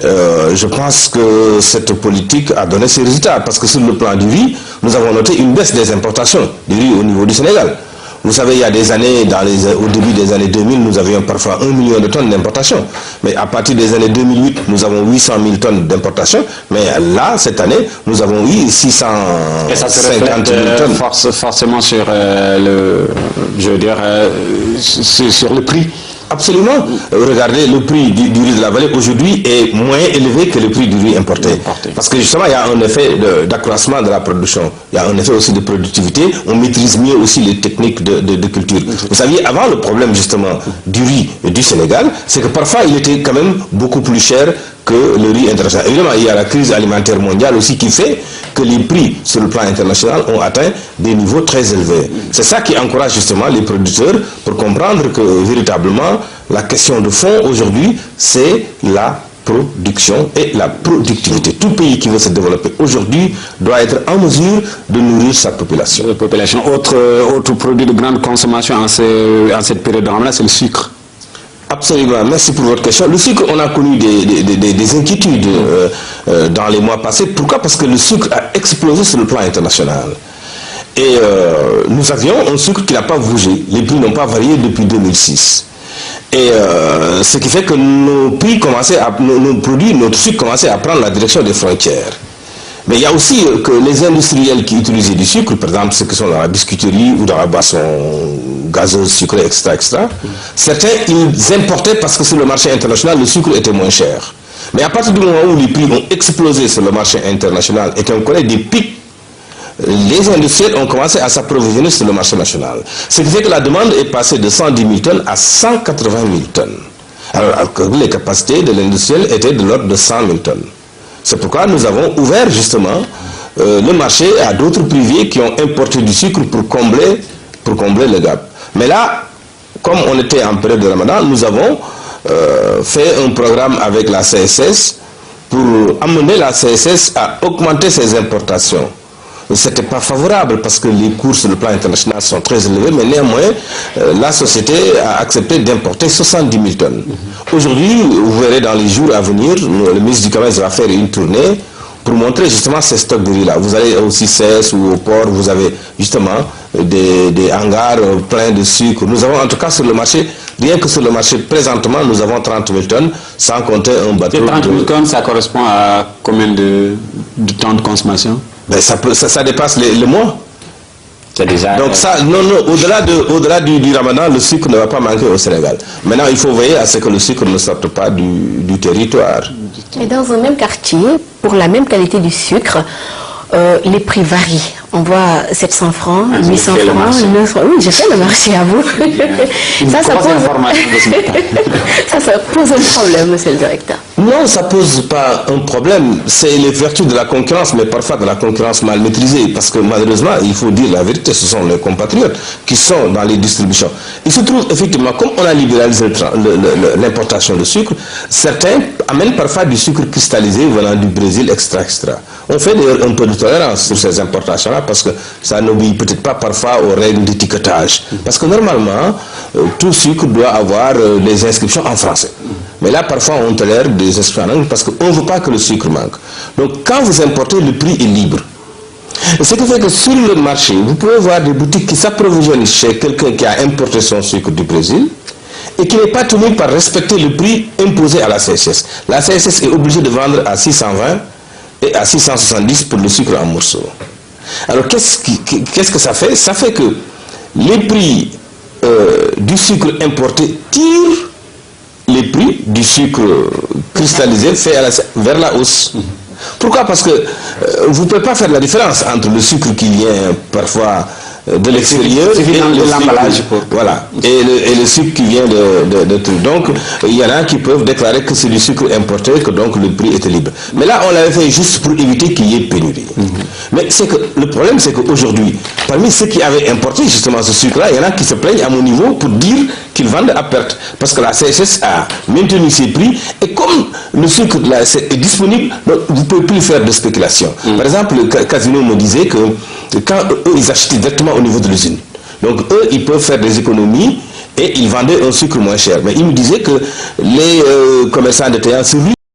je pense que cette politique a donné ses résultats, parce que sur le plan du riz, nous avons noté une baisse des importations du riz au niveau du Sénégal. Vous savez, il y a des années, au début des années 2000, nous avions parfois 1 million de tonnes d'importation. Mais à partir des années 2008, nous avons 800 000 tonnes d'importation. Mais là, cette année, nous avons eu 650 000 tonnes. Forcément sur sur le prix. Absolument. Regardez, le prix du riz de la vallée aujourd'hui est moins élevé que le prix du riz importé. Parce que justement, il y a un effet d'accroissement de la production. Il y a un effet aussi de productivité. On maîtrise mieux aussi les techniques de culture. Vous saviez, avant, le problème justement du riz du Sénégal, c'est que parfois il était quand même beaucoup plus cher que le riz international. Évidemment, il y a la crise alimentaire mondiale aussi qui fait que les prix sur le plan international ont atteint des niveaux très élevés. C'est ça qui encourage justement les producteurs pour comprendre que véritablement la question de fond aujourd'hui, c'est la production et la productivité. Tout pays qui veut se développer aujourd'hui doit être en mesure de nourrir sa population. Autre produit de grande consommation en cette période de ramadan, c'est le sucre. Absolument, merci pour votre question. Le sucre, on a connu des inquiétudes dans les mois passés. Pourquoi? Parce que le sucre a explosé sur le plan international. Et nous avions un sucre qui n'a pas bougé. Les prix n'ont pas varié depuis 2006. Et ce qui fait que nos prix commençaient nos produits, notre sucre commençait à prendre la direction des frontières. Mais il y a aussi que les industriels qui utilisaient du sucre, par exemple ceux qui sont dans la biscuiterie ou dans la boisson gazeuse, sucrée, etc., certains, ils importaient parce que sur le marché international, le sucre était moins cher. Mais à partir du moment où les prix ont explosé sur le marché international et qu'on connaît des pics, les industriels ont commencé à s'approvisionner sur le marché national. Ce qui fait que la demande est passée de 110 000 tonnes à 180 000 tonnes. Alors que les capacités de l'industriel étaient de l'ordre de 100 000 tonnes. C'est pourquoi nous avons ouvert justement le marché à d'autres privés qui ont importé du sucre pour combler le gap. Mais là, comme on était en période de Ramadan, nous avons fait un programme avec la CSS pour amener la CSS à augmenter ses importations. Ce n'était pas favorable parce que les cours sur le plan international sont très élevés, mais néanmoins, la société a accepté d'importer 70 000 tonnes. Aujourd'hui, vous verrez dans les jours à venir, le ministre du Commerce va faire une tournée pour montrer justement ces stocks de riz-là. Vous allez aussi CES ou au port, vous avez justement des hangars pleins de sucre. Nous avons en tout cas sur le marché, rien que sur le marché présentement, nous avons 30 000 tonnes, sans compter un bateau. Et 30 000 tonnes, ça correspond à combien de temps de consommation? Ben ça dépasse le mois. Déjà, donc ça, au-delà du Ramadan, le sucre ne va pas manquer au Sénégal. Maintenant, il faut veiller à ce que le sucre ne sorte pas du territoire. Et dans un même quartier, pour la même qualité du sucre, les prix varient. On voit 700 francs, 800 francs, 900. Oui, j'ai fait le marché à vous. Ça pose un problème, monsieur le directeur. Non, ça ne pose pas un problème. C'est les vertus de la concurrence, mais parfois de la concurrence mal maîtrisée. Parce que malheureusement, il faut dire la vérité, ce sont les compatriotes qui sont dans les distributions. Il se trouve effectivement, comme on a libéralisé l'importation de sucre, certains amènent parfois du sucre cristallisé venant du Brésil, etc. On fait d'ailleurs un peu de tolérance sur ces importations-là parce que ça n'obéit peut-être pas parfois aux règles d'étiquetage. Parce que normalement, tout sucre doit avoir des inscriptions en français. Mais là, parfois, on tolère des inscriptions en anglais parce qu'on ne veut pas que le sucre manque. Donc, quand vous importez, le prix est libre. Ce qui fait que sur le marché, vous pouvez voir des boutiques qui s'approvisionnent chez quelqu'un qui a importé son sucre du Brésil et qui n'est pas tenu par respecter le prix imposé à la CSS. La CSS est obligée de vendre à 620 et à 670 pour le sucre en morceaux. Alors, qu'est-ce que ça fait? Ça fait que les prix du sucre importé tirent les prix du sucre cristallisé fait vers la hausse. Pourquoi? Parce que vous ne pouvez pas faire la différence entre le sucre qui vient parfois de l'extérieur et l'emballage. Voilà. Et le sucre qui vient de tout. Donc, il y en a qui peuvent déclarer que c'est du sucre importé, que donc le prix était libre. Mais là, on l'avait fait juste pour éviter qu'il y ait pénurie. Mais c'est que le problème, c'est qu'aujourd'hui, parmi ceux qui avaient importé justement ce sucre-là, il y en a qui se plaignent à mon niveau pour dire qu'ils vendent à perte. Parce que la CSS a maintenu ses prix et comme le sucre là, est disponible, vous ne pouvez plus faire de spéculation. Par exemple, le Casino me disait que quand eux, ils achetaient directement au niveau de l'usine. Donc eux, ils peuvent faire des économies et ils vendaient un sucre moins cher. Mais ils me disaient que les commerçants de terrain,